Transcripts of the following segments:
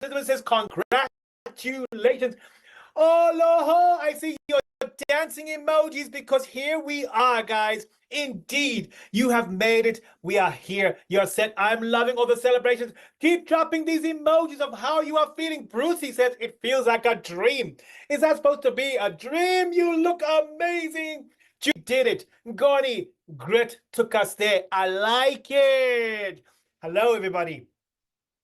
Elizabeth says, congratulations. Oh, Loho, I see your dancing emojis because here we are, guys. Indeed, you have made it. We are here. You're set. I'm loving all the celebrations. Keep dropping these emojis of how you are feeling. Brucey says it feels like a dream. Is that supposed to be a dream? You look amazing. You did it. Goni, grit took us there. I like it. Hello, everybody.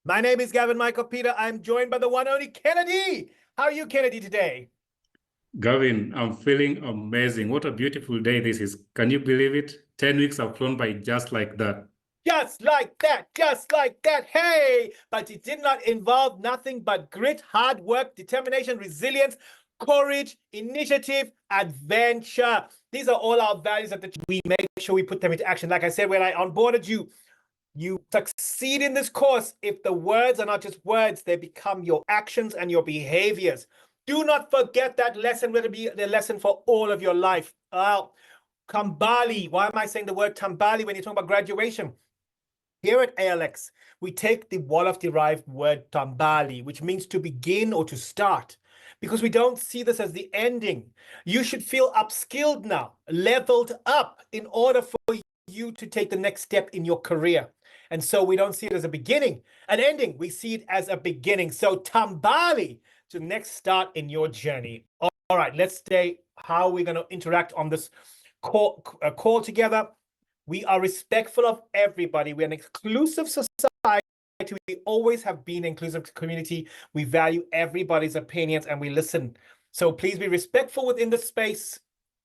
My name is Gavin Michael Peter. I'm joined by the one only Kennedy. How are you, Kennedy, today? Gavin, I'm feeling amazing. What a beautiful day this is. Can you believe it? 10 weeks have flown by just like that. Just like that, just like that. Hey, but it did not involve nothing but grit, hard work, determination, resilience, courage, initiative, adventure. These are all our values that we make sure we put them into action. Like I said, when I onboarded you, you succeed in this course if the words are not just words, they become your actions and your behaviors. Do not forget that lesson will be the lesson for all of your life. Kambali. Why am I saying the word Tambali when you're talking about graduation? Here at ALX, we take the Wolof-derived word Tambali, which means to begin or to start, because we don't see this as the ending. You should feel upskilled now, leveled up in order for you to take the next step in your career. And so we don't see it as a beginning, an ending. We see it as a beginning. So Tambali, to next start in your journey. All right, let's say how we're going to interact on this call together. We are respectful of everybody. We're an inclusive society. We always have been an inclusive community. We value everybody's opinions and we listen. So please be respectful within the space.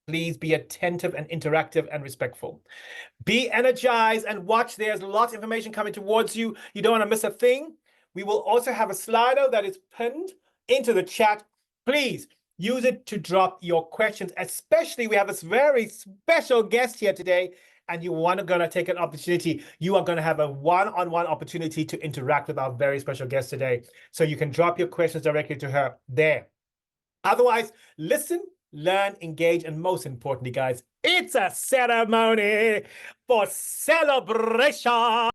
Please be attentive and interactive and respectful. Be energized and watch. There's lots of information coming towards you. You don't want to miss a thing. We will also have a Slido that is pinned into the chat. Please use it to drop your questions, especially we have a very special guest here today, and you want to gonna take an opportunity. You are going to have a one-on-one opportunity to interact with our very special guest today. So you can drop your questions directly to her there. Otherwise, listen, learn, engage, and most importantly, guys, it's a ceremony for celebration.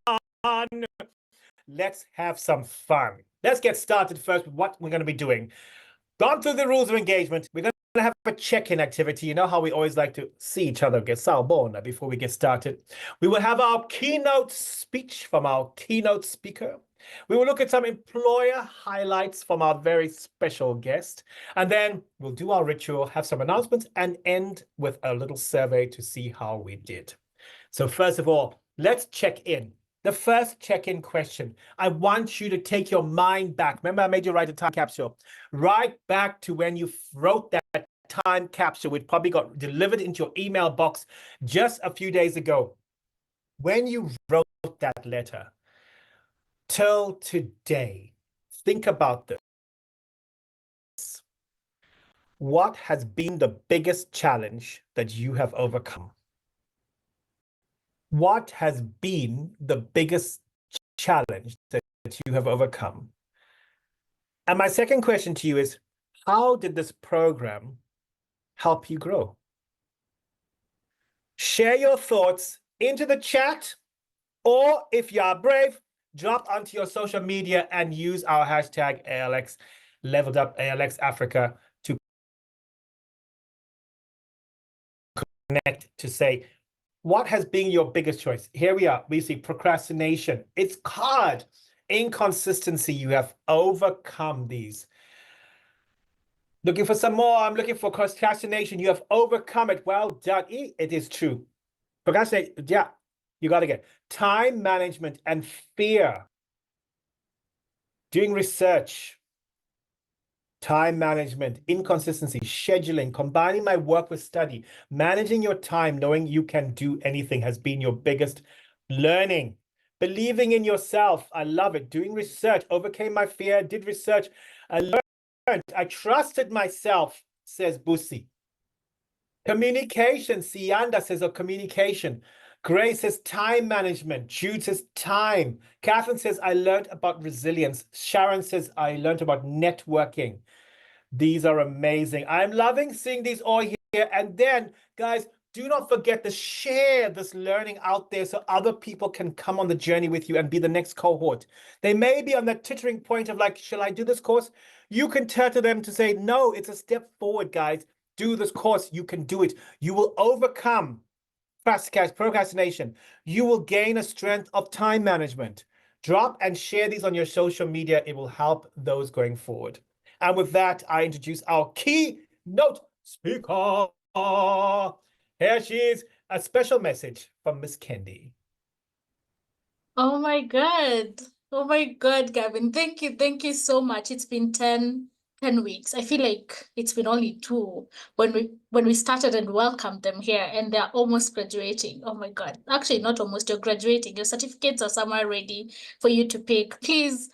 Let's have some fun. Let's get started first with what we're going to be doing. Gone through the rules of engagement. We're going to have a check-in activity. You know how we always like to see each other get salbona before we get started. We will have our keynote speech from our keynote speaker. We will look at some employer highlights from our very special guest. And then we'll do our ritual, have some announcements, and end with a little survey to see how we did. So first of all, let's check in. The first check-in question, I want you to take your mind back. Remember, I made you write a time capsule. Right back to when you wrote that time capsule, which probably got delivered into your email box just a few days ago. When you wrote that letter, till today, think about this. What has been the biggest challenge that you have overcome? What has been the biggest challenge that you have overcome? And my second question to you is, how did this program help you grow? Share your thoughts into the chat, or if you are brave, drop onto your social media and use our hashtag ALX, Leveled Up ALX Africa, to connect to say, what has been your biggest choice? Here we are. We see procrastination. It's hard. Inconsistency. You have overcome these. Looking for some more. I'm looking for procrastination. You have overcome it. Well done. It is true. Procrastination. Yeah, you got to get time management and fear. Doing research. Time management, inconsistency, scheduling, combining my work with study, managing your time, knowing you can do anything has been your biggest learning. Believing in yourself. I love it. Doing research, overcame my fear, did research. I learned. I trusted myself, says Busi. Communication. Sianda says, communication. Grace says time management. Jude says time. Catherine says, I learned about resilience. Sharon says, I learned about networking. These are amazing. I'm loving seeing these all here. And then, guys, do not forget to share this learning out there so other people can come on the journey with you and be the next cohort. They may be on that tittering point of like, shall I do this course? You can turn to them to say, no, it's a step forward, guys. Do this course. You can do it. You will overcome procrastination. You will gain a strength of time management. Drop and share these on your social media. It will help those going forward. And with that, I introduce our keynote speaker. Here she is, a special message from Miss Kendi. Oh my God. Oh my God, Gavin. Thank you so much. It's been 10 weeks. I feel like it's been only 2 when we started and welcomed them here, and they're almost graduating. Oh my God. Actually, not almost, you're graduating. Your certificates are somewhere ready for you to pick. Please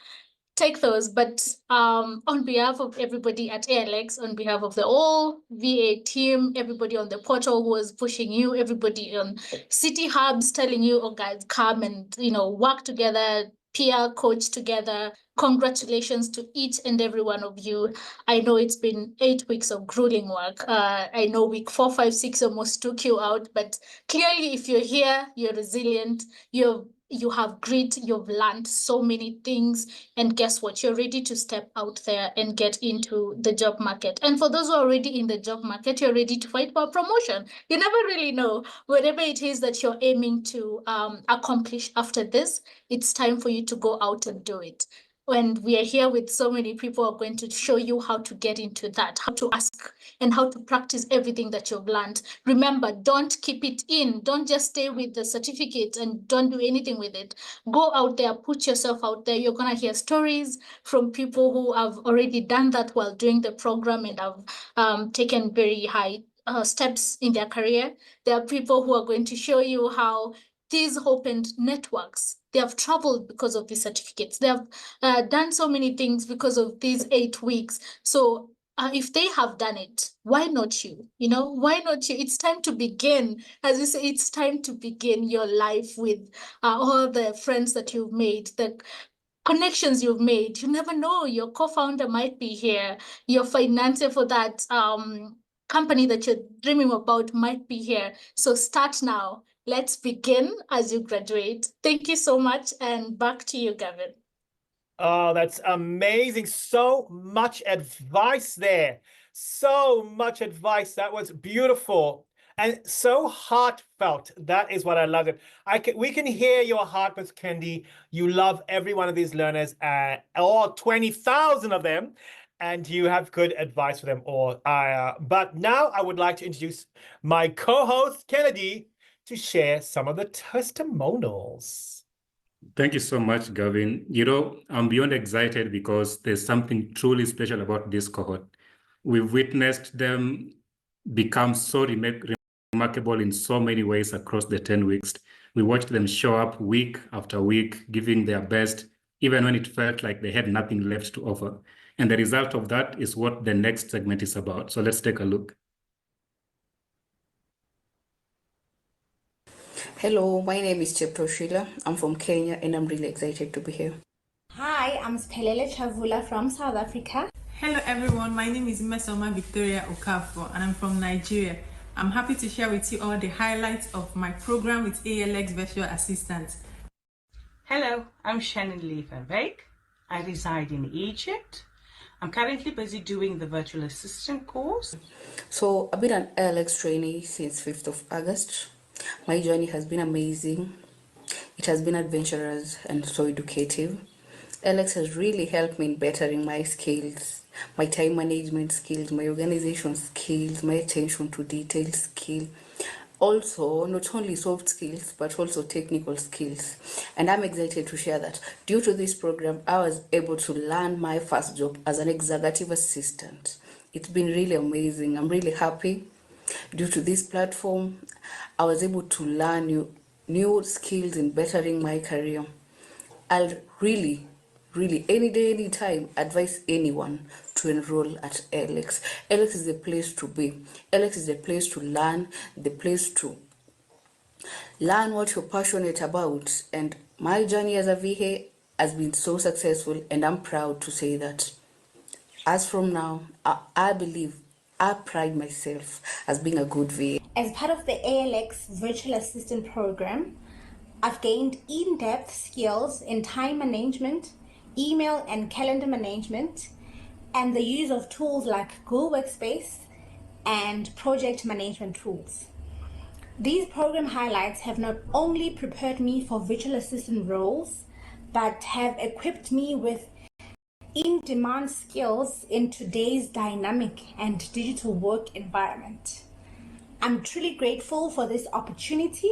take those. But on behalf of everybody at ALX, on behalf of the whole VA team, everybody on the portal who was pushing you, everybody on City Hubs telling you, oh guys, come and work together, peer coach together. Congratulations to each and every one of you. I know it's been 8 weeks of grueling work. I know week 4, 5, 6 almost took you out, but clearly if you're here, you're resilient, you have grit, you've learned so many things, and guess what? You're ready to step out there and get into the job market. And for those who are already in the job market, you're ready to fight for a promotion. You never really know. Whatever it is that you're aiming to accomplish after this, it's time for you to go out and do it. And we are here with so many people who are going to show you how to get into that, how to ask and how to practice everything that you've learned. Remember, don't keep it in. Don't just stay with the certificate and don't do anything with it. Go out there, put yourself out there. You're going to hear stories from people who have already done that while doing the program and have taken very high steps in their career. There are people who are going to show you how these opened networks. They have traveled because of these certificates. They have done so many things because of these 8 weeks. So if they have done it, why not you? Why not you? It's time to begin. As you say, it's time to begin your life with all the friends that you've made, the connections you've made. You never know. Your co-founder might be here. Your financier for that company that you're dreaming about might be here. So start now. Let's begin as you graduate. Thank you so much, and back to you, Gavin. Oh, that's amazing. So much advice there. So much advice. That was beautiful and so heartfelt. That is what I loved it. We can hear your heart, Ms. Kendi. You love every one of these learners, all 20,000 of them, and you have good advice for them all. But now I would like to introduce my co-host, Kennedy, to share some of the testimonials. Thank you so much, Gavin. I'm beyond excited because there's something truly special about this cohort. We've witnessed them become so remarkable in so many ways across the 10 weeks. We watched them show up week after week, giving their best, even when it felt like they had nothing left to offer. And the result of that is what the next segment is about. So let's take a look. Hello, my name is Chepto Sheila. I'm from Kenya and I'm really excited to be here. Hi, I'm Spelele Chavula from South Africa. Hello everyone, my name is Mesoma Victoria Okafo and I'm from Nigeria. I'm happy to share with you all the highlights of my program with ALX Virtual Assistant. Hello, I'm Shannon Lee van Wyk. I reside in Egypt. I'm currently busy doing the Virtual Assistant course. So I've been an ALX trainee since 5th of August. My journey has been amazing. It has been adventurous and so educative. ALX has really helped me in bettering my skills, my time management skills, my organization skills, my attention to detail skill. Also, not only soft skills, but also technical skills. And I'm excited to share that due to this program, I was able to land my first job as an executive assistant. It's been really amazing. I'm really happy. Due to this platform, I was able to learn new skills in bettering my career. I'll really, any day, any time, advise anyone to enroll at ALX. ALX is the place to be. ALX is the place to learn, the place to learn what you're passionate about. And my journey as a VA has been so successful, and I'm proud to say that. As from now, I believe I pride myself as being a good VA. As part of the ALX Virtual Assistant Program, I've gained in-depth skills in time management, email and calendar management, and the use of tools like Google Workspace and project management tools. These program highlights have not only prepared me for virtual assistant roles, but have equipped me with in-demand skills in today's dynamic and digital work environment. I'm truly grateful for this opportunity,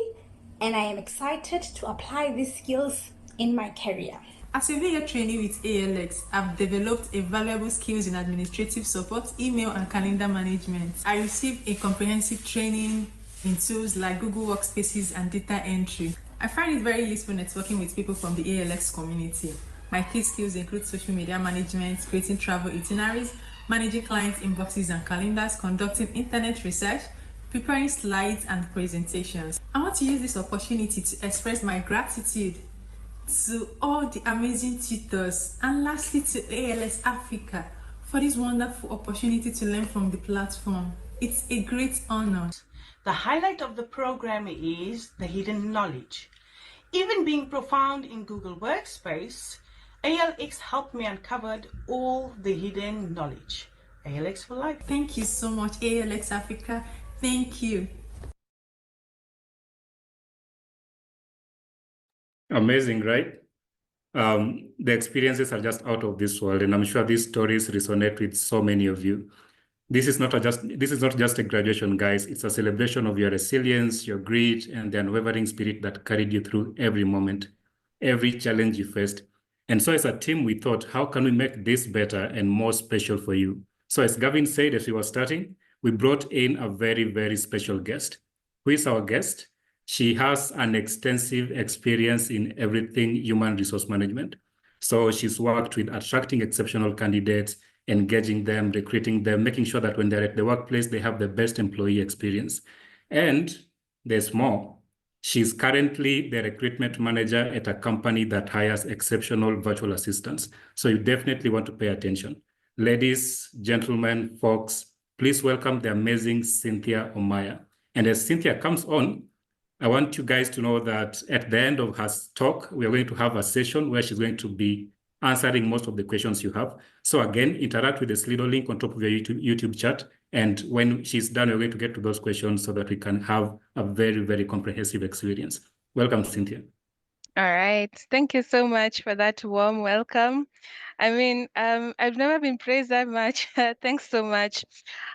and I am excited to apply these skills in my career. As a video trainee with ALX, I've developed a valuable skills in administrative support, email and calendar management. I received a comprehensive training in tools like Google Workspaces and data entry. I find it very useful networking with people from the ALX community. My key skills include social media management, creating travel itineraries, managing clients' inboxes and calendars, conducting internet research, preparing slides and presentations. I want to use this opportunity to express my gratitude to all the amazing tutors, and lastly to ALS Africa for this wonderful opportunity to learn from the platform. It's a great honor. The highlight of the program is the hidden knowledge. Even being profound in Google Workspace, ALX helped me uncover all the hidden knowledge. ALX for life. Thank you so much, ALX Africa. Thank you. Amazing, right? The experiences are just out of this world, and I'm sure these stories resonate with so many of you. This is not just a graduation, guys. It's a celebration of your resilience, your grit, and the unwavering spirit that carried you through every moment, every challenge you faced. And so as a team, we thought, how can we make this better and more special for you? So as Gavin said, as we were starting, we brought in a very, very special guest. Who is our guest? She has an extensive experience in everything human resource management. So she's worked with attracting exceptional candidates, engaging them, recruiting them, making sure that when they're at the workplace, they have the best employee experience. And there's more. She's currently the recruitment manager at a company that hires exceptional virtual assistants. So you definitely want to pay attention. Ladies, gentlemen, folks, please welcome the amazing Cynthia Omaya. And as Cynthia comes on, I want you guys to know that at the end of her talk, we are going to have a session where she's going to be answering most of the questions you have. So again, interact with the Slido link on top of your YouTube chat. And when she's done, we're going to get to those questions so that we can have a very, very comprehensive experience. Welcome, Cynthia. All right. Thank you so much for that warm welcome. I mean, I've never been praised that much. Thanks so much.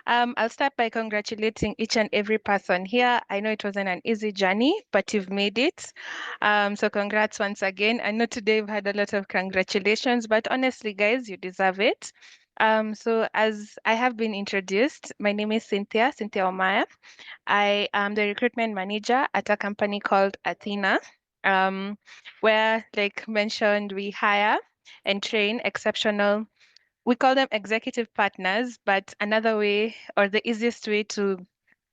I'll start by congratulating each and every person here. I know it wasn't an easy journey, but you've made it. So congrats once again. I know today we've had a lot of congratulations, but honestly, guys, you deserve it. So as I have been introduced, my name is Cynthia Omaya. I am the recruitment manager at a company called Athena, where, like mentioned, we hire and train exceptional, we call them executive partners, but another way or the easiest way to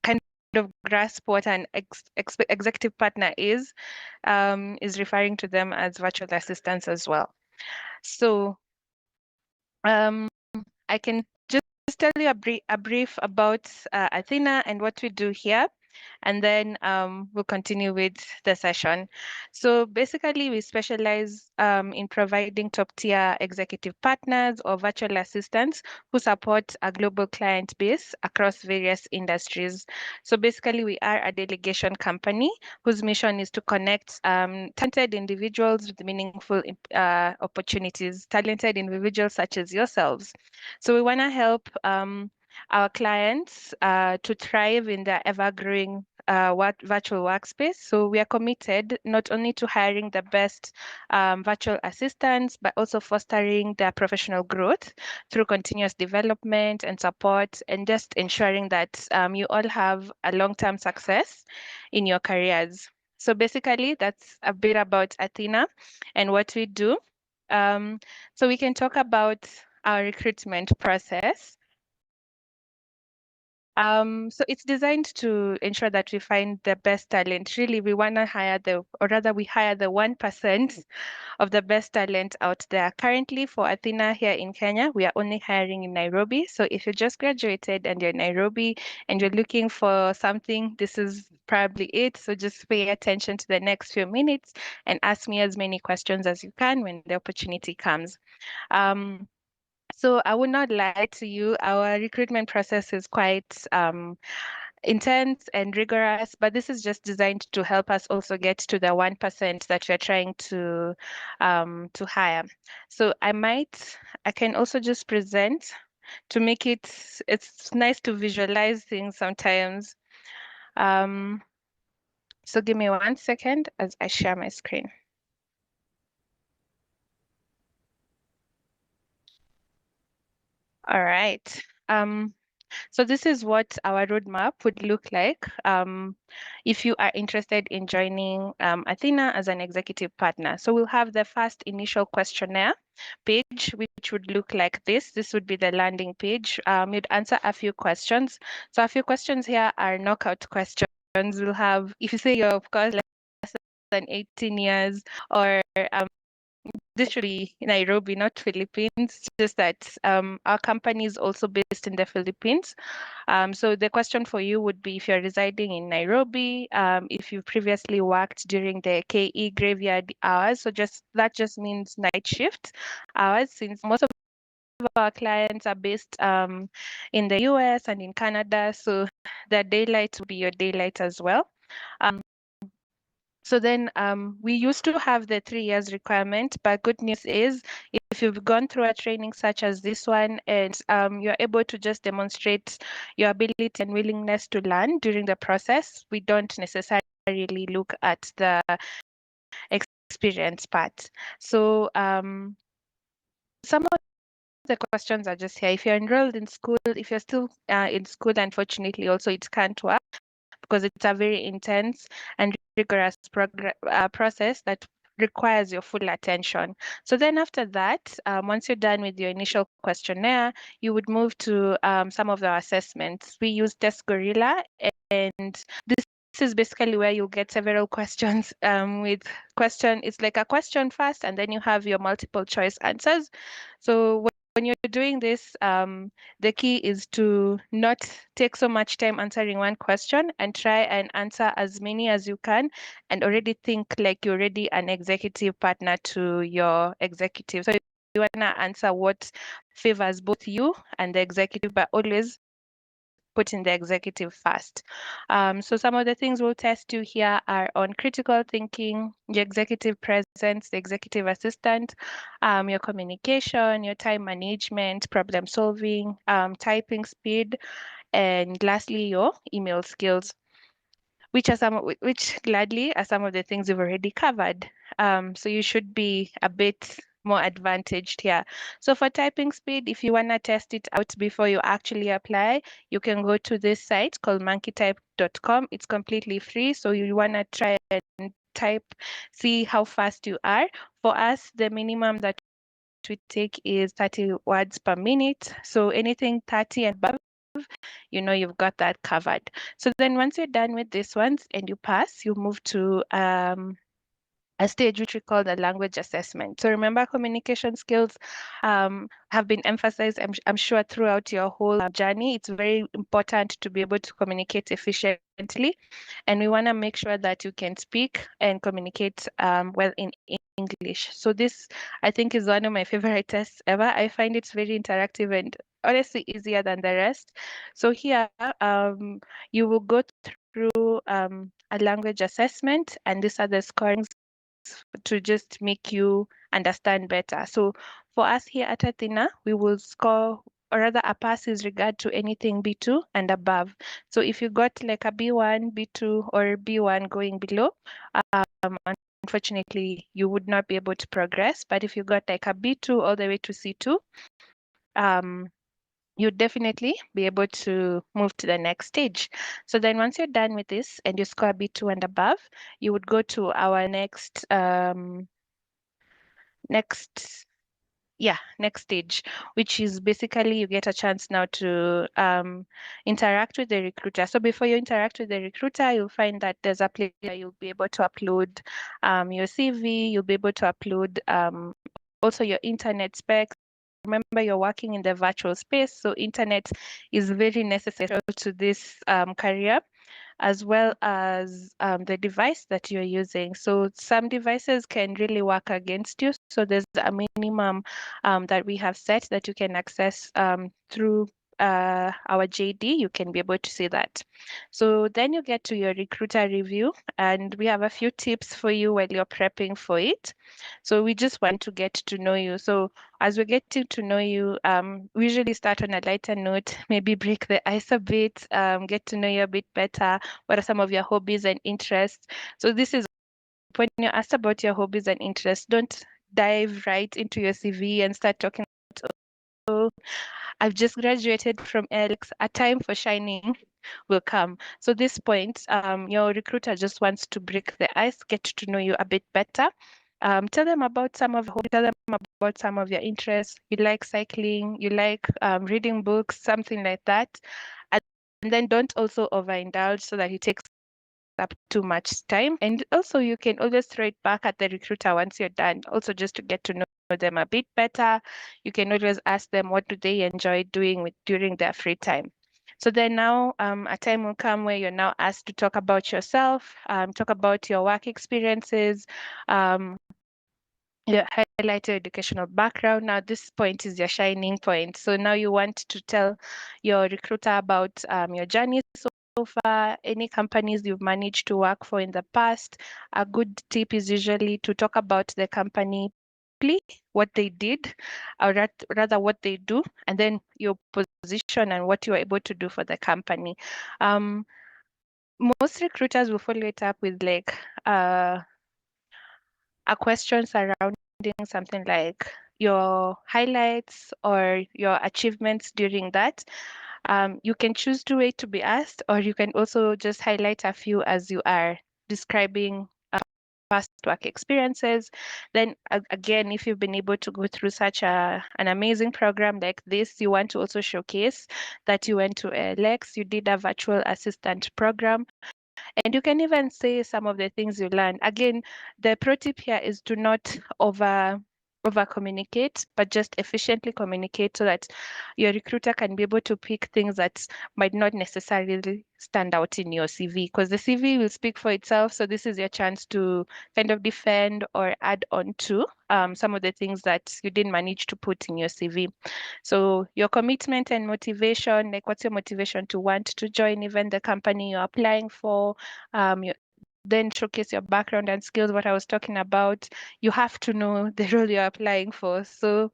kind of grasp what an executive partner is referring to them as virtual assistants as well. So I can just tell you a brief about Athena and what we do here, and then we'll continue with the session. So basically, we specialize in providing top-tier executive partners or virtual assistants who support a global client base across various industries. So basically, we are a delegation company whose mission is to connect talented individuals with meaningful opportunities, talented individuals such as yourselves. So we want to help our clients to thrive in their ever-growing virtual workspace. So we are committed not only to hiring the best virtual assistants, but also fostering their professional growth through continuous development and support, and just ensuring that you all have a long-term success in your careers. So basically, that's a bit about Athena and what we do. So we can talk about our recruitment process. So it's designed to ensure that we find the best talent. Really, we want to hire we hire the 1% of the best talent out there. Currently, for Athena here in Kenya, we are only hiring in Nairobi. So if you just graduated and you're in Nairobi and you're looking for something, this is probably it. So just pay attention to the next few minutes and ask me as many questions as you can when the opportunity comes. So I would not lie to you, our recruitment process is quite intense and rigorous, but this is just designed to help us also get to the 1% that we're trying to hire. So I can also just present to make it's nice to visualize things sometimes. So give me 1 second as I share my screen. All right. So this is what our roadmap would look like if you are interested in joining Athena as an executive partner. So we'll have the first initial questionnaire page, which would look like this. This would be the landing page. You'd answer a few questions. So a few questions here are knockout questions. We'll have, if you say you're, of course, less than 18 years, or this should be Nairobi, not Philippines, just that our company is also based in the Philippines. So the question for you would be if you're residing in Nairobi, if you previously worked during the KE graveyard hours, so that just means night shift hours, since most of our clients are based in the US and in Canada, so the daylight will be your daylight as well. So then we used to have the 3 years requirement, but good news is if you've gone through a training such as this one and you're able to just demonstrate your ability and willingness to learn during the process, we don't necessarily look at the experience part. So some of the questions are just here. If you're enrolled in school, if you're still in school, unfortunately, also it can't work, because it's a very intense and rigorous process that requires your full attention. So then after that, once you're done with your initial questionnaire, you would move to some of the assessments. We use Test Gorilla, and this is basically where you'll get several questions it's like a question first, and then you have your multiple choice answers. So when you're doing this, the key is to not take so much time answering one question and try and answer as many as you can and already think like you're already an executive partner to your executive. So you want to answer what favors both you and the executive, but always putting the executive first. So some of the things we'll test you here are on critical thinking, your executive presence, the executive assistant, your communication, your time management, problem solving, typing speed, and lastly, your email skills, which gladly are some of the things you've already covered. So you should be a bit more advantaged here. So for typing speed, if you want to test it out before you actually apply, you can go to this site called monkeytype.com. It's completely free. So you want to try and type, see how fast you are. For us, the minimum that we take is 30 words per minute. So anything 30 and above, you've got that covered. So then once you're done with this ones and you pass, you move to a stage which we call the language assessment. So remember, communication skills have been emphasized, I'm sure, throughout your whole journey. It's very important to be able to communicate efficiently. And we want to make sure that you can speak and communicate well in English. So this, I think, is one of my favorite tests ever. I find it's very interactive and honestly easier than the rest. So here, you will go through a language assessment, and these are the scorings to just make you understand better. So for us here at Athena, we will score, or rather a pass is regard to anything B2 and above. So if you got like a B1, B2, or B1 going below, unfortunately, you would not be able to progress. But if you got like a B2 all the way to C2, you'd definitely be able to move to the next stage. So then once you're done with this and you score B2 and above, you would go to our next next stage, which is basically you get a chance now to interact with the recruiter. So before you interact with the recruiter, you'll find that there's a place where you'll be able to upload your CV, you'll be able to upload also your internet specs. Remember, you're working in the virtual space, so internet is very necessary to this career, as well as the device that you're using. So some devices can really work against you. So there's a minimum that we have set that you can access through our JD. You can be able to see that. So then you get to your recruiter review, and we have a few tips for you while you're prepping for it. So we just want to get to know you. So as we're getting to know you, we usually start on a lighter note, maybe break the ice a bit, get to know you a bit better. What are some of your hobbies and interests? So this is when you're asked about your hobbies and interests, don't dive right into your CV and start talking about, oh, I've just graduated from Alex. A time for shining will come. So this point, your recruiter just wants to break the ice, get to know you a bit better. Tell them about some of tell them about some of your interests. You like cycling, you like reading books, something like that. And then don't also overindulge so that it takes up too much time. And also you can always throw it back at the recruiter once you're done, also just to get to know them a bit better. You can always ask them what do they enjoy doing during their free time. So then now a time will come where you're now asked to talk about yourself, talk about your work experiences, your highlighted educational background. Now this point is your shining point. So now you want to tell your recruiter about your journey so far, any companies you've managed to work for in the past. A good tip is usually to talk about the company, what they did, or rather what they do, and then your position and what you are able to do for the company. Most recruiters will follow it up with like a question surrounding something like your highlights or your achievements during that. You can choose to wait to be asked, or you can also just highlight a few as you are describing past work experiences. Then again, if you've been able to go through such an amazing program like this, you want to also showcase that you went to LX, you did a virtual assistant program, and you can even say some of the things you learned. Again, the pro tip here is to not over communicate, but just efficiently communicate so that your recruiter can be able to pick things that might not necessarily stand out in your CV, because the CV will speak for itself. So this is your chance to kind of defend or add on to some of the things that you didn't manage to put in your CV. So your commitment and motivation, like what's your motivation to want to join even the company you're applying for? Then showcase your background and skills, what I was talking about. You have to know the role you're applying for. So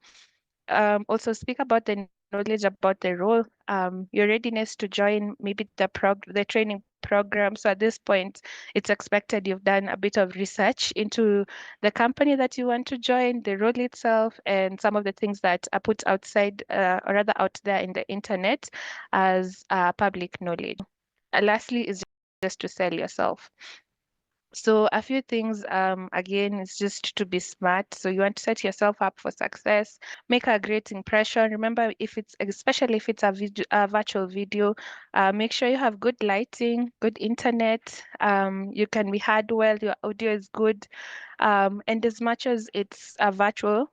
also speak about the knowledge about the role, your readiness to join maybe the training program. So at this point, it's expected you've done a bit of research into the company that you want to join, the role itself, and some of the things that are put outside or rather out there in the internet as public knowledge. Lastly is just to sell yourself. So a few things, again, is just to be smart. So you want to set yourself up for success, make a great impression. Remember, especially if it's a virtual video, make sure you have good lighting, good internet. You can be heard well, your audio is good. And as much as it's a virtual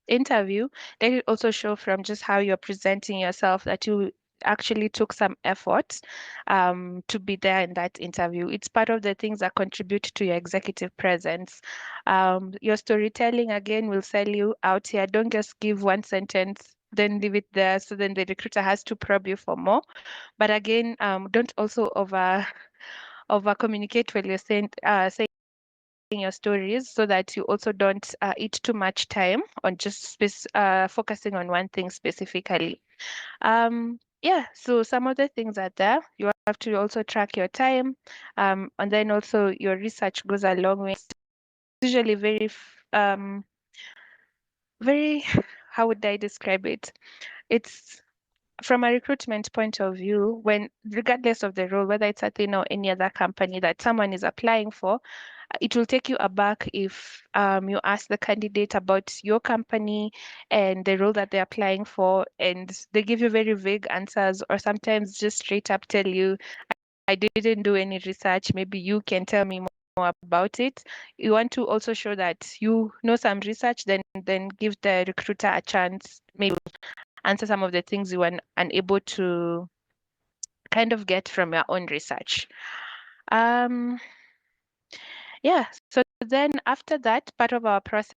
interview, let it also show from just how you're presenting yourself that you actually took some effort to be there in that interview. It's part of the things that contribute to your executive presence. Your storytelling, again, will sell you out here. Don't just give one sentence, then leave it there. So then the recruiter has to probe you for more. But again, don't also over communicate while you're saying your stories, so that you also don't eat too much time on just focusing on one thing specifically. Yeah, so some of the things are there. You have to also track your time, and then also your research goes a long way. It's usually very, how would I describe it? It's from a recruitment point of view, when regardless of the role, whether it's Athena or any other company that someone is applying for, it will take you aback if you ask the candidate about your company and the role that they're applying for, and they give you very vague answers, or sometimes just straight up tell you, I didn't do any research, maybe you can tell me more about it. You want to also show that you know some research, then give the recruiter a chance, maybe answer some of the things you were unable to kind of get from your own research. Yeah, so then after that part of our process,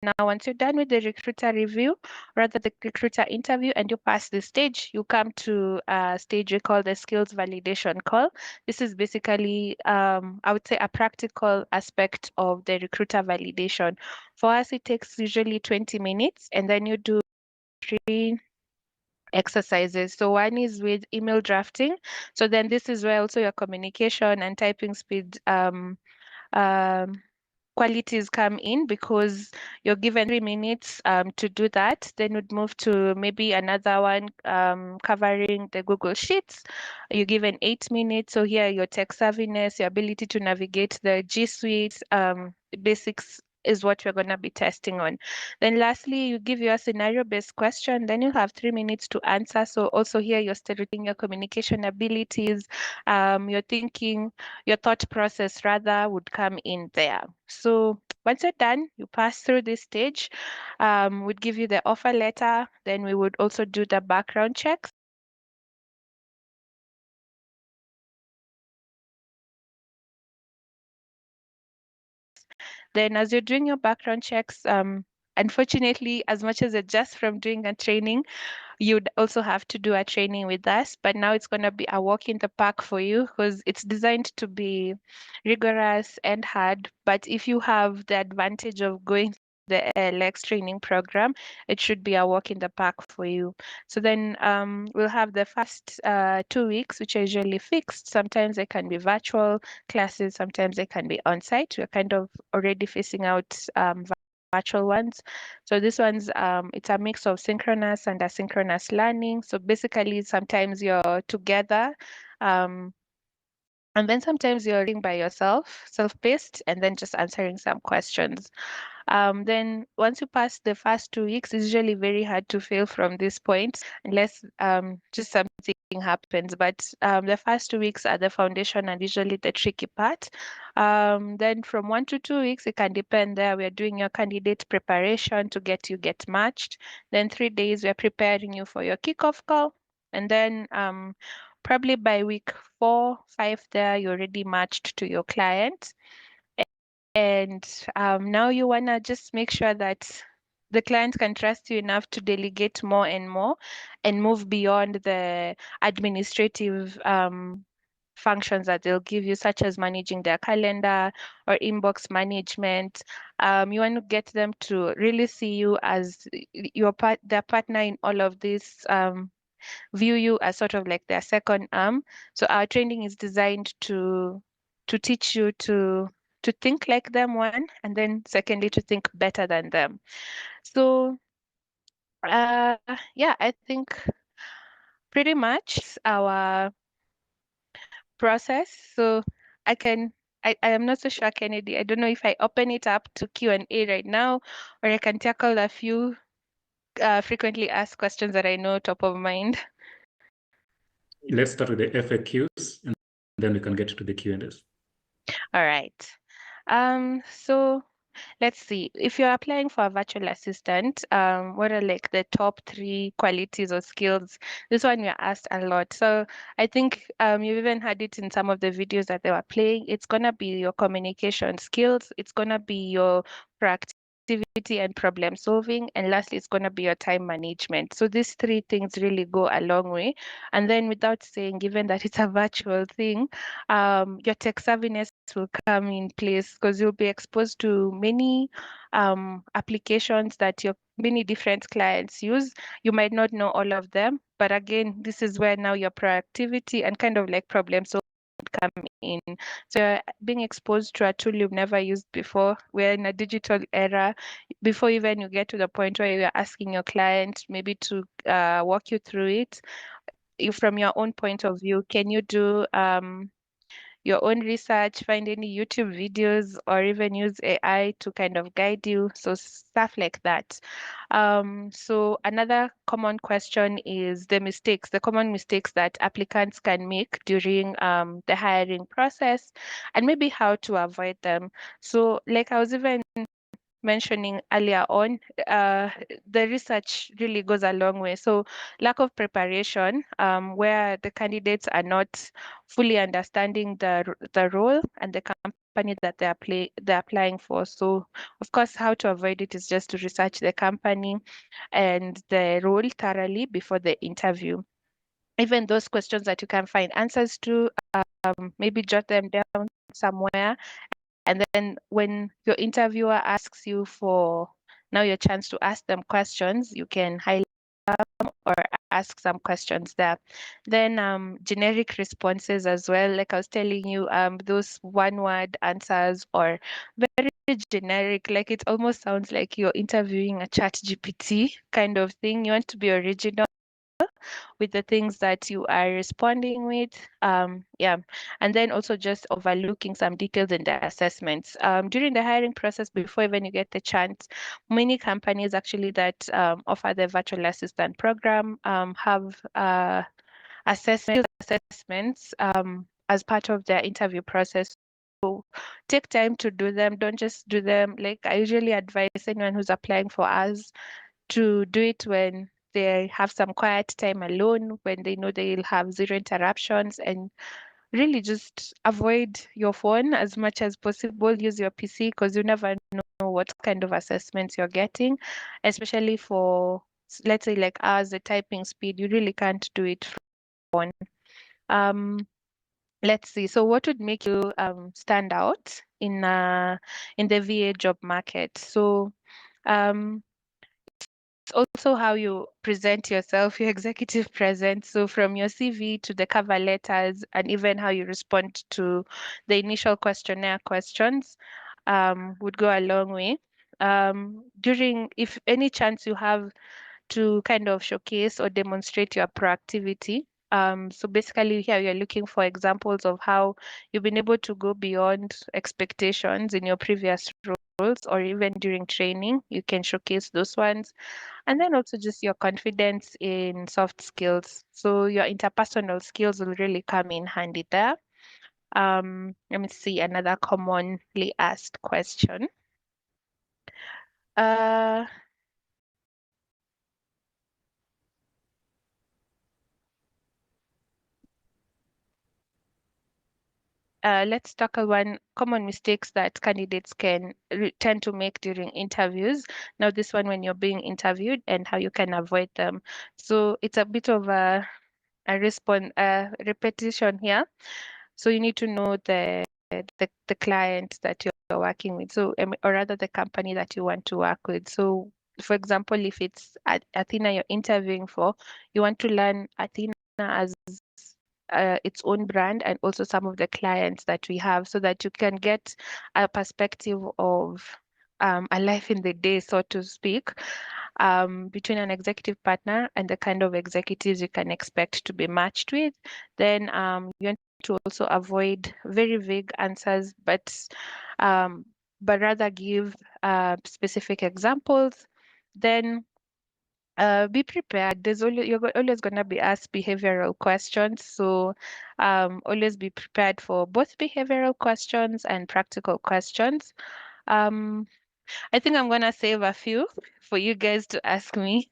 now once you're done with the recruiter review, rather the recruiter interview, and you pass the stage, you come to a stage we call the skills validation call. This is basically, I would say, a practical aspect of the recruiter validation. For us, it takes usually 20 minutes, and then you do 3 exercises. So one is with email drafting. So then this is where also your communication and typing speed qualities come in, because you're given 3 minutes to do that. Then we'd move to maybe another one covering the Google Sheets. You're given 8 minutes. So here your tech savviness, your ability to navigate the G Suite, basics is what we're going to be testing on. Then lastly, you give your scenario-based question, then you have 3 minutes to answer. So also here you're studying your communication abilities, your thinking, your thought process rather would come in there. So once you're done, you pass through this stage, we'd give you the offer letter, then we would also do the background checks. Then as you're doing your background checks, unfortunately, as much as it's just from doing a training, you'd also have to do a training with us, but now it's going to be a walk in the park for you, because it's designed to be rigorous and hard. But if you have the advantage of going the LX training program, it should be a walk in the park for you. So then we'll have the first 2 weeks, which are usually fixed. Sometimes they can be virtual classes, sometimes they can be on-site. We're kind of already phasing out virtual ones. So this one's it's a mix of synchronous and asynchronous learning. So basically, sometimes you're together, and then sometimes you're reading by yourself, self-paced, and then just answering some questions. Then once you pass the first 2 weeks, it's usually very hard to fail from this point, unless just something happens. But the first 2 weeks are the foundation and usually the tricky part. Then from 1 to 2 weeks, it can depend there. We are doing your candidate preparation to get matched. Then 3 days, we are preparing you for your kickoff call. And then probably by week 4, 5 there, you're already matched to your client. And now you want to just make sure that the client can trust you enough to delegate more and more and move beyond the administrative functions that they'll give you, such as managing their calendar or inbox management. You want to get them to really see you as their partner in all of this, view you as sort of like their second arm. So our training is designed to teach you to think like them, one, and then secondly, to think better than them. So yeah, I think pretty much our process. So I am not so sure, Kennedy. I don't know if I open it up to Q&A right now, or I can tackle a few frequently asked questions that I know top of mind. Let's start with the FAQs, and then we can get to the Q&As. All right. So let's see. If you're applying for a virtual assistant, what are like the top 3 qualities or skills? This one we're asked a lot. So I think you even had it in some of the videos that they were playing. It's gonna be your communication skills. It's gonna be your proactivity and problem solving, and lastly, it's gonna be your time management. So these 3 things really go a long way. And then, without saying, given that it's a virtual thing, your tech savviness will come in place, because you'll be exposed to many applications that your many different clients use. You might not know all of them, but again, this is where now your proactivity and kind of like problem solving come in. So you're being exposed to a tool you've never used before. We're in a digital era. Before even you get to the point where you're asking your client maybe to walk you through it, from your own point of view, can you do your own research, find any YouTube videos, or even use AI to kind of guide you? So stuff like that. So another common question is the common mistakes that applicants can make during the hiring process, and maybe how to avoid them. So like I was even mentioning earlier on, the research really goes a long way. So lack of preparation, where the candidates are not fully understanding the role and the company that they're applying for. So of course, how to avoid it is just to research the company and the role thoroughly before the interview. Even those questions that you can find answers to, maybe jot them down somewhere. And then when your interviewer asks you for now your chance to ask them questions, you can highlight or ask some questions there. Then generic responses as well. Like I was telling you, those one-word answers or very generic, like it almost sounds like you're interviewing a chat GPT kind of thing. You want to be original with the things that you are responding with. Yeah. And then also just overlooking some details in the assessments. During the hiring process, before even you get the chance, many companies actually that offer the virtual assistant program have assessments as part of their interview process. So take time to do them. Don't just do them. Like I usually advise anyone who's applying for us to do it when they have some quiet time alone, when they know they'll have zero interruptions, and really just avoid your phone as much as possible. Use your PC because you never know what kind of assessments you're getting, especially for, let's say, like ours, the typing speed, you really can't do it from phone. Let's see. So what would make you stand out in the VA job market? So um, it's also how you present yourself, your executive presence. So from your CV to the cover letters, and even how you respond to the initial questionnaire questions would go a long way. If any chance you have to kind of showcase or demonstrate your proactivity. So basically here you're looking for examples of how you've been able to go beyond expectations in your previous roles or even during training. You can showcase those ones. And then also just your confidence in soft skills. So your interpersonal skills will really come in handy there. Let me see another commonly asked question. Uh, let's tackle one common mistakes that candidates can tend to make during interviews. Now, this one when you're being interviewed and how you can avoid them. So it's a bit of a repetition here. So you need to know the client that you're working with. So or rather the company that you want to work with. So for example, if it's Athena you're interviewing for, you want to learn Athena as its own brand and also some of the clients that we have so that you can get a perspective of a life in the day, so to speak, between an executive partner and the kind of executives you can expect to be matched with. Then you want to also avoid very vague answers, but rather give specific examples. Then be prepared. You're always going to be asked behavioral questions. So always be prepared for both behavioral questions and practical questions. I think I'm going to save a few for you guys to ask me.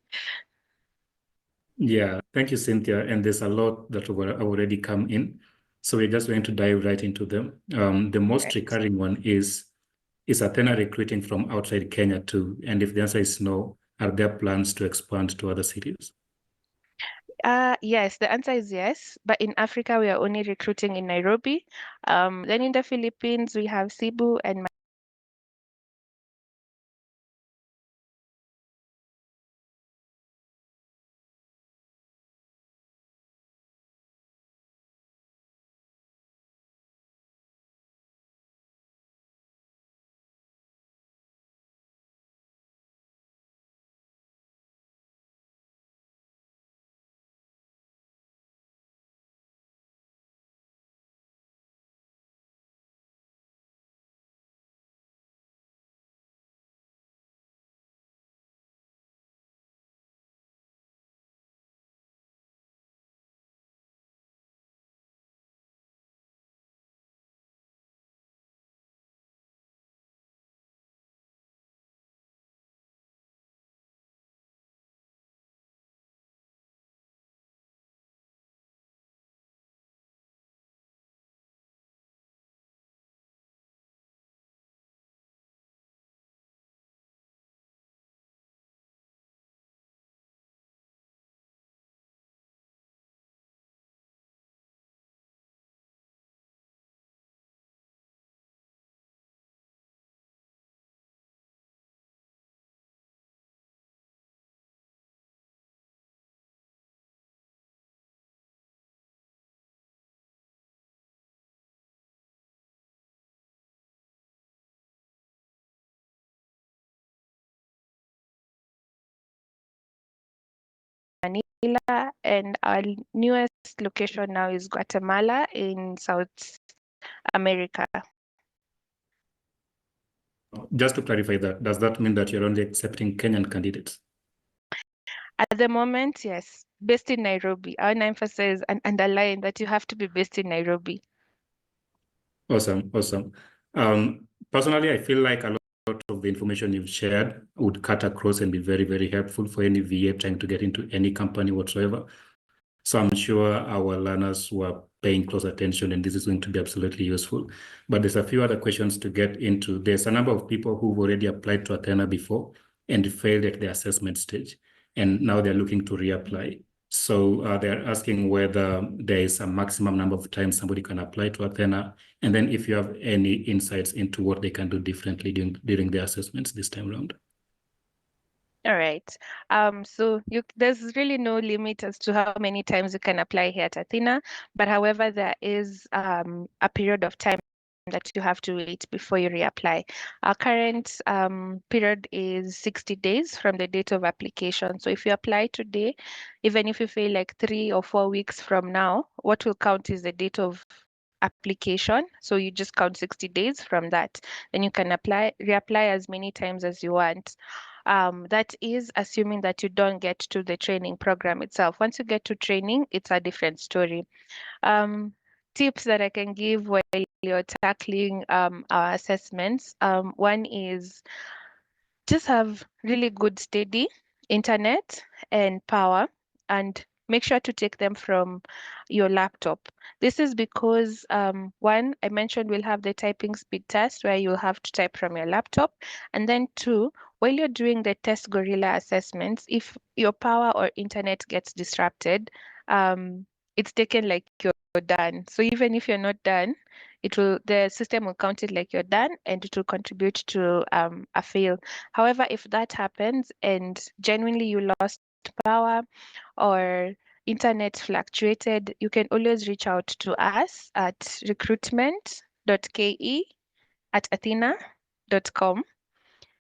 Yeah, thank you, Cynthia. And there's a lot that were already come in. So we're just going to dive right into them. The most Right. recurring one is Athena recruiting from outside Kenya too? And if the answer is no, are there plans to expand to other cities? Yes, the answer is yes. But in Africa, we are only recruiting in Nairobi. Then in the Philippines, we have Cebu and Manila, and our newest location now is Guatemala in South America. Just to clarify that, does that mean that you're only accepting Kenyan candidates? At the moment, yes, based in Nairobi. I want to emphasize and underline that you have to be based in Nairobi. Awesome, awesome. Personally, I feel like a lot of the information you've shared would cut across and be very, very helpful for any VA trying to get into any company whatsoever. So I'm sure our learners were paying close attention, and this is going to be absolutely useful. But there's a few other questions to get into. There's a number of people who've already applied to Athena before and failed at the assessment stage, and now they're looking to reapply. So they're asking whether there is a maximum number of times somebody can apply to Athena, and then if you have any insights into what they can do differently during the assessments this time around. All right. So there's really no limit as to how many times you can apply here at Athena, but however, there is a period of time that you have to wait before you reapply. Our current period is 60 days from the date of application. So if you apply today, even if you fail like 3 or 4 weeks from now, what will count is the date of application. So you just count 60 days from that. Then you can reapply as many times as you want. That is assuming that you don't get to the training program itself. Once you get to training, it's a different story. Tips that I can give while you're tackling our assessments. One is just have really good steady internet and power, and make sure to take them from your laptop. This is because one, I mentioned we'll have the typing speed test where you'll have to type from your laptop. And then two, while you're doing the test gorilla assessments, if your power or internet gets disrupted, it's taken like you're done. So even if you're not done, the system will count it like you're done, and it will contribute to a fail. However, if that happens and genuinely you lost power or internet fluctuated, you can always reach out to us at recruitment.ke@athena.com,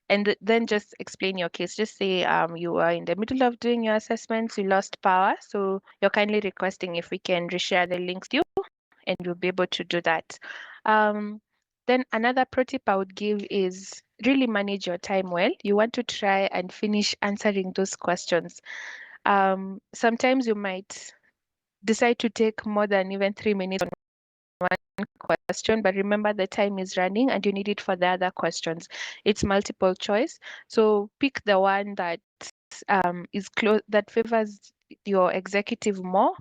and then just explain your case. Just say you are in the middle of doing your assessments, you lost power, so you're kindly requesting if we can reshare the links to you, and we'll be able to do that. Then another pro tip I would give is really manage your time well. You want to try and finish answering those questions. Sometimes you might decide to take more than even 3 minutes on one question, but remember the time is running and you need it for the other questions. It's multiple choice. So pick the one that is close, that favors your executive more,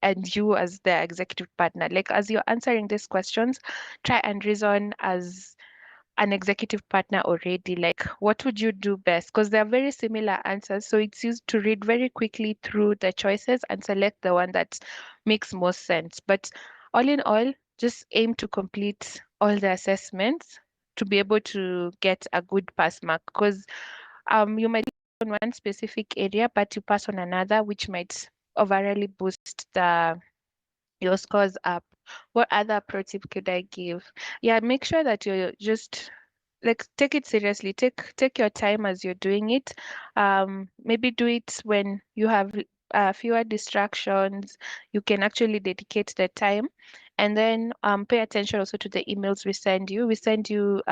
and you as the executive partner. Like as you're answering these questions, try and reason as an executive partner already, like what would you do best? Because they're very similar answers. So it's used to read very quickly through the choices and select the one that makes most sense. But all in all, just aim to complete all the assessments to be able to get a good pass mark, because you might on one specific area, but you pass on another, which might overall boost your scores up. What other pro tip could I give? Yeah, make sure that you're just like take it seriously. Take your time as you're doing it. Maybe do it when you have fewer distractions. You can actually dedicate the time. And then pay attention also to the emails we send you. We send you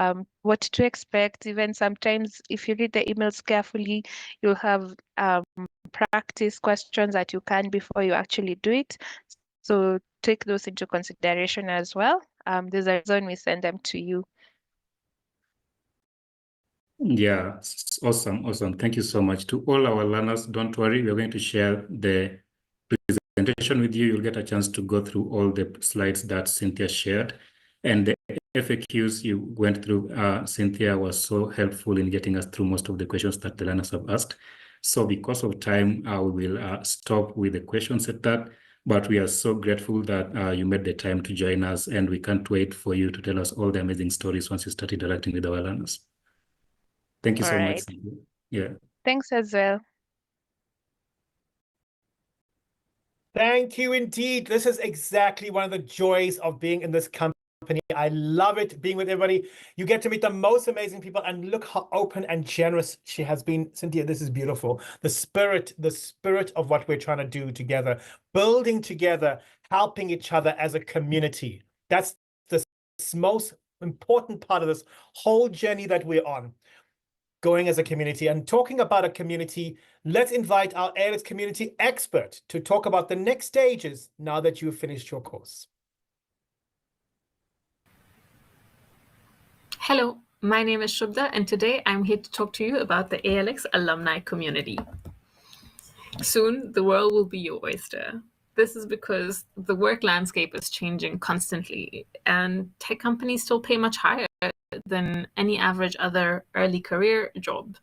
what to expect. Even sometimes, if you read the emails carefully, you'll have practice questions that you can before you actually do it. So take those into consideration as well. There's a reason we send them to you. Yeah, awesome, awesome. Thank you so much. To all our learners, don't worry, we're going to share the presentation with you. You'll get a chance to go through all the slides that Cynthia shared. And the FAQs you went through, Cynthia was so helpful in getting us through most of the questions that the learners have asked. So because of time, we will stop with the questions at that. But we are so grateful that you made the time to join us, and we can't wait for you to tell us all the amazing stories once you start interacting with our learners. Thank you so much. Yeah. Thanks as well. Thank you indeed. This is exactly one of the joys of being in this company. I love it being with everybody. You get to meet the most amazing people, and look how open and generous she has been. Cynthia, this is beautiful. The spirit of what we're trying to do together, building together, helping each other as a community. That's the most important part of this whole journey that we're on, going as a community. And talking about a community, let's invite our ALS community expert to talk about the next stages now that you've finished your course. Hello, my name is Shubda, and today I'm here to talk to you about the ALX alumni community. Soon, the world will be your oyster. This is because the work landscape is changing constantly, and tech companies still pay much higher than any average other early career job.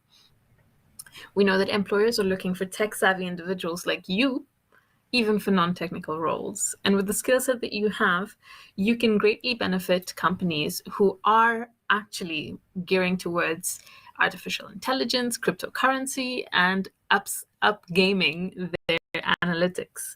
We know that employers are looking for tech-savvy individuals like you, even for non-technical roles. And with the skill set that you have, you can greatly benefit companies who are actually gearing towards artificial intelligence, cryptocurrency, and upgaming their analytics.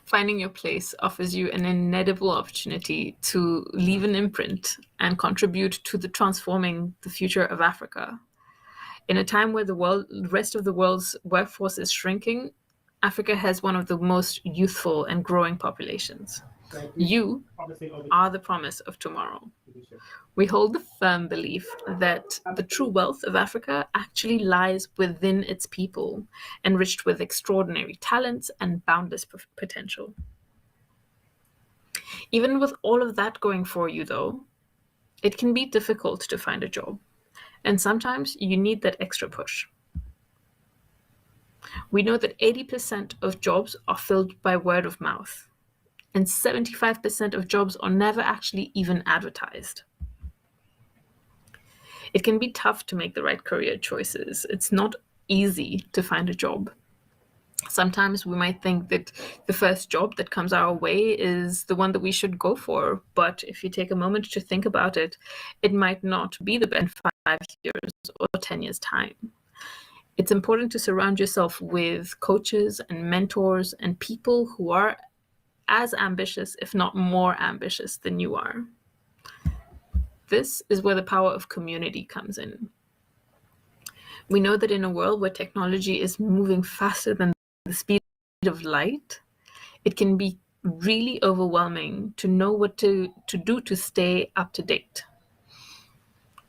Finding your place offers you an inedible opportunity to leave an imprint and contribute to transforming the future of Africa. In a time where the rest of the world's workforce is shrinking, Africa has one of the most youthful and growing populations. You are the promise of tomorrow. We hold the firm belief that the true wealth of Africa actually lies within its people, enriched with extraordinary talents and boundless potential. Even with all of that going for you, though, it can be difficult to find a job. And sometimes you need that extra push. We know that 80% of jobs are filled by word of mouth, and 75% of jobs are never actually even advertised. It can be tough to make the right career choices. It's not easy to find a job. Sometimes we might think that the first job that comes our way is the one that we should go for. But if you take a moment to think about it, it might not be the best in 5 years or 10 years' time. It's important to surround yourself with coaches and mentors and people who are as ambitious, if not more ambitious than you are. This is where the power of community comes in. We know that in a world where technology is moving faster than the speed of light, it can be really overwhelming to know what to do to stay up to date.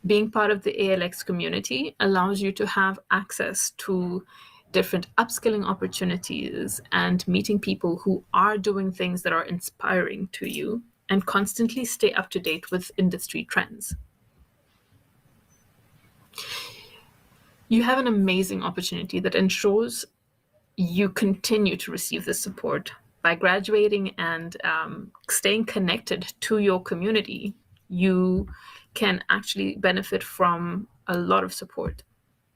Being part of the ALX community allows you to have access to different upskilling opportunities and meeting people who are doing things that are inspiring to you, and constantly stay up to date with industry trends. You have an amazing opportunity that ensures you continue to receive this support. By graduating and staying connected to your community, you can actually benefit from a lot of support.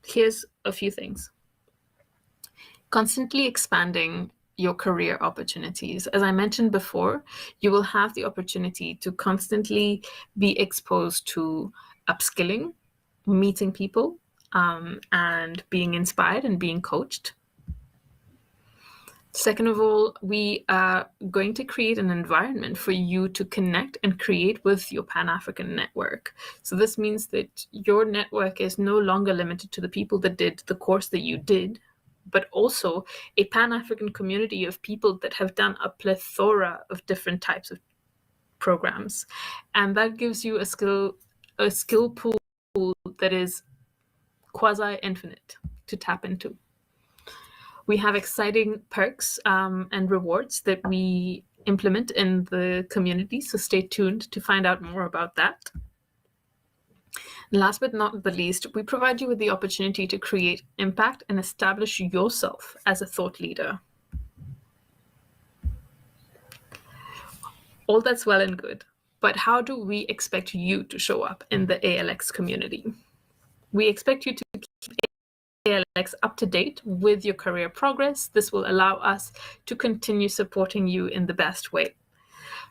Here's a few things. Constantly expanding your career opportunities. As I mentioned before, you will have the opportunity to constantly be exposed to upskilling, meeting people, and being inspired and being coached. Second of all, we are going to create an environment for you to connect and create with your Pan-African network. So this means that your network is no longer limited to the people that did the course that you did, but also a Pan-African community of people that have done a plethora of different types of programs. And that gives you a skill pool that is quasi-infinite to tap into. We have exciting perks and rewards that we implement in the community, so stay tuned to find out more about that. Last but not the least, we provide you with the opportunity to create impact and establish yourself as a thought leader. All that's well and good, but how do we expect you to show up in the ALX community? We expect you to keep ALX up to date with your career progress. This will allow us to continue supporting you in the best way.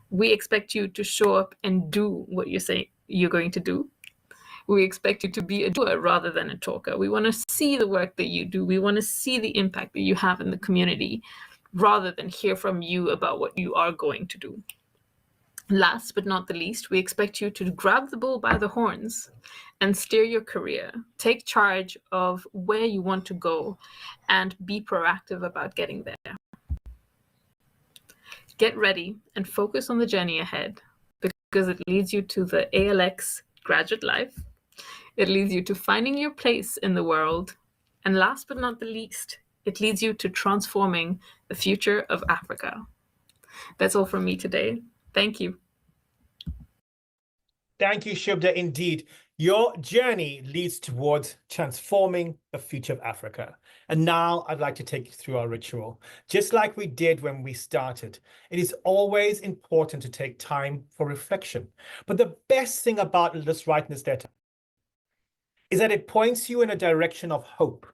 We expect you to show up and do what you say you're going to do. We expect you to be a doer rather than a talker. We want to see the work that you do. We want to see the impact that you have in the community. rather than hear from you about what you are going to do. Last but not the least, we expect you to grab the bull by the horns and steer your career. Take charge of where you want to go and be proactive about getting there. Get ready and focus on the journey ahead, because it leads you to the ALX graduate life. It leads you to finding your place in the world. And last but not the least, it leads you to transforming the future of Africa. That's all from me today. Thank you. Thank you, Shubda. Indeed, your journey leads towards transforming the future of Africa. And now I'd like to take you through our ritual. Just like we did when we started, it is always important to take time for reflection. But the best thing about this writing this letter is that it points you in a direction of hope.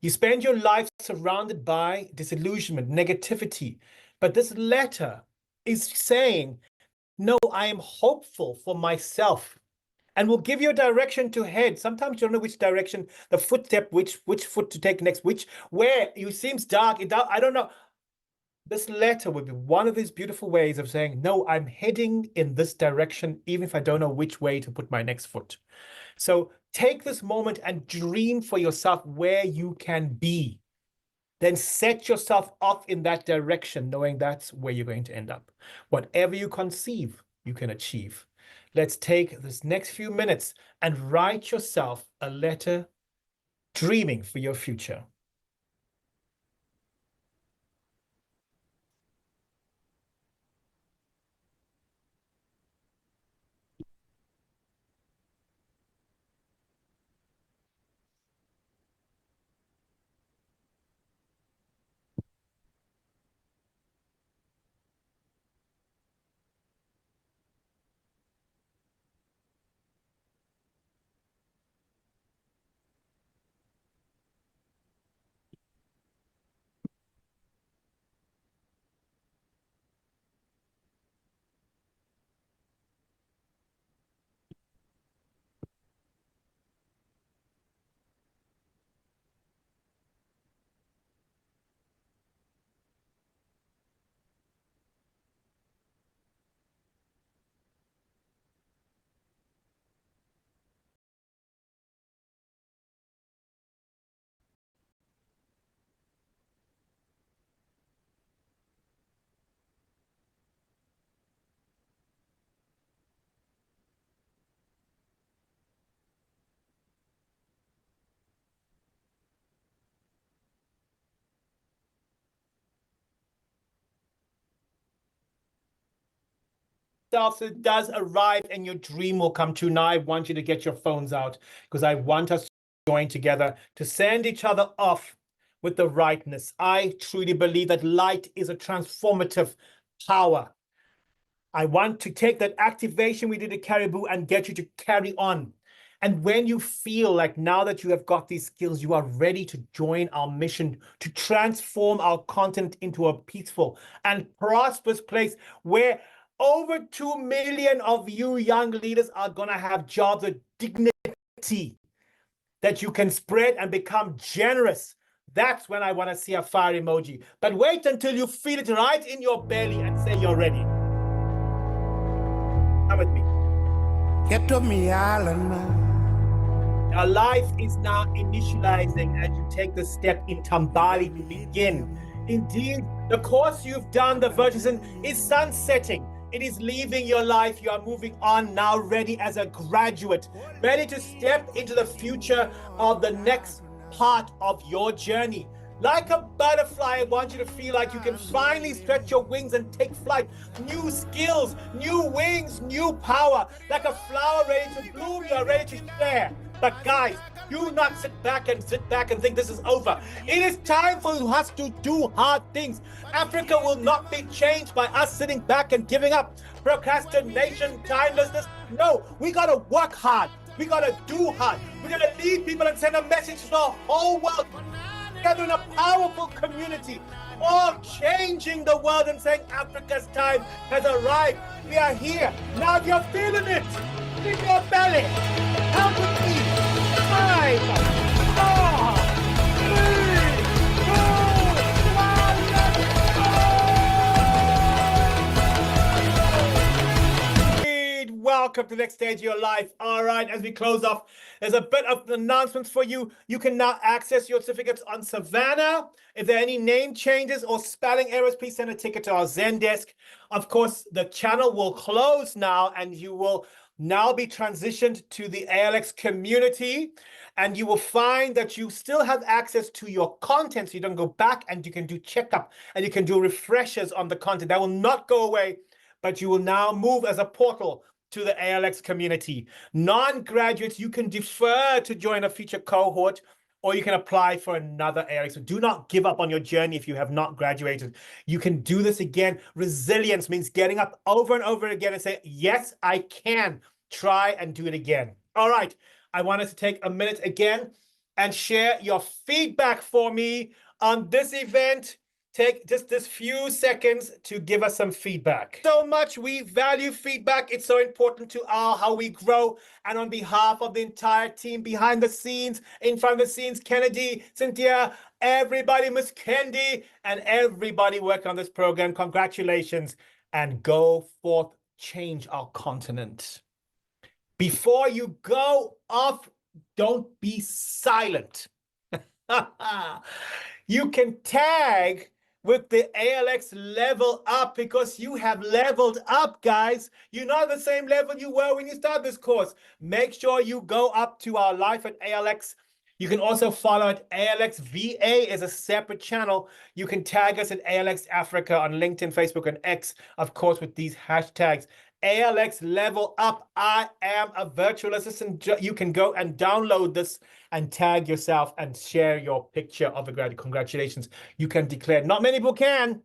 You spend your life surrounded by disillusionment, negativity, but this letter is saying, no, I am hopeful for myself, and will give you a direction to head. Sometimes you don't know which direction, the footstep, which foot to take next, where it seems dark. I don't know. This letter would be one of these beautiful ways of saying, no, I'm heading in this direction, even if I don't know which way to put my next foot. So take this moment and dream for yourself where you can be. Then set yourself off in that direction, knowing that's where you're going to end up. Whatever you conceive, you can achieve. Let's take this next few minutes and write yourself a letter dreaming for your future. So it does arrive and your dream will come true. Now I want you to get your phones out, because I want us to join together to send each other off with the rightness. I truly believe that light is a transformative power. I want to take that activation we did at Caribou and get you to carry on. And when you feel like now that you have got these skills, you are ready to join our mission to transform our continent into a peaceful and prosperous place where over 2 million of you young leaders are going to have jobs of dignity that you can spread and become generous. That's when I want to see a fire emoji. But wait until you feel it right in your belly and say you're ready. Come with me. Get to me, Alan. Our life is now initializing as you take the step in Tambali to begin. Indeed, the course you've done, the Virtuosan, is sunsetting. It is leaving your life. You are moving on now, ready as a graduate, ready to step into the future of the next part of your journey. Like a butterfly, I want you to feel like you can finally stretch your wings and take flight. New skills, new wings, new power. Like a flower ready to bloom, you are ready to share. But guys, do not sit back and think this is over. It is time for us to do hard things. Africa will not be changed by us sitting back and giving up. Procrastination, timelessness. No, we gotta work hard. We gotta do hard. We gotta lead people and send a message to the whole world. Together in a powerful community, all changing the world and saying Africa's time has arrived. We are here. Now if you're feeling it, in your belly, help with me. 5, 4, 3, 2, 1, let's go! welcome to the next stage of your life. All right, as we close off, there's a bit of announcements for you. You can now access your certificates on Savannah. If there are any name changes or spelling errors, please send a ticket to our Zendesk. Of course, the channel will close now, and you will now be transitioned to the ALX community, and you will find that you still have access to your content, so you don't go back, and you can do checkup and you can do refreshers on the content. That will not go away, but you will now move as a portal to the ALX community. Non-graduates, you can defer to join a future cohort, or you can apply for another ALX. So do not give up on your journey if you have not graduated. You can do this again. Resilience means getting up over and over again and say, yes, I can try and do it again. All right. I want us to take a minute again and share your feedback for me on this event. Take just this few seconds to give us some feedback. So much we value feedback. It's so important to how we grow. And on behalf of the entire team behind the scenes, in front of the scenes, Kennedy, Cynthia, everybody, Miss Kendi, and everybody working on this program, congratulations, and go forth, change our continent. Before you go off, don't be silent. You can tag with the ALX level up because you have leveled up, guys. You're not the same level you were when you started this course. Make sure you go up to our Life at ALX. You can also follow at ALX VA is a separate channel. You can tag us at ALX Africa on LinkedIn, Facebook, and X, of course, with these hashtags. ALX level up. I am a virtual assistant. You can go and download this and tag yourself and share your picture of a graduate. Congratulations. You can declare. Not many people can.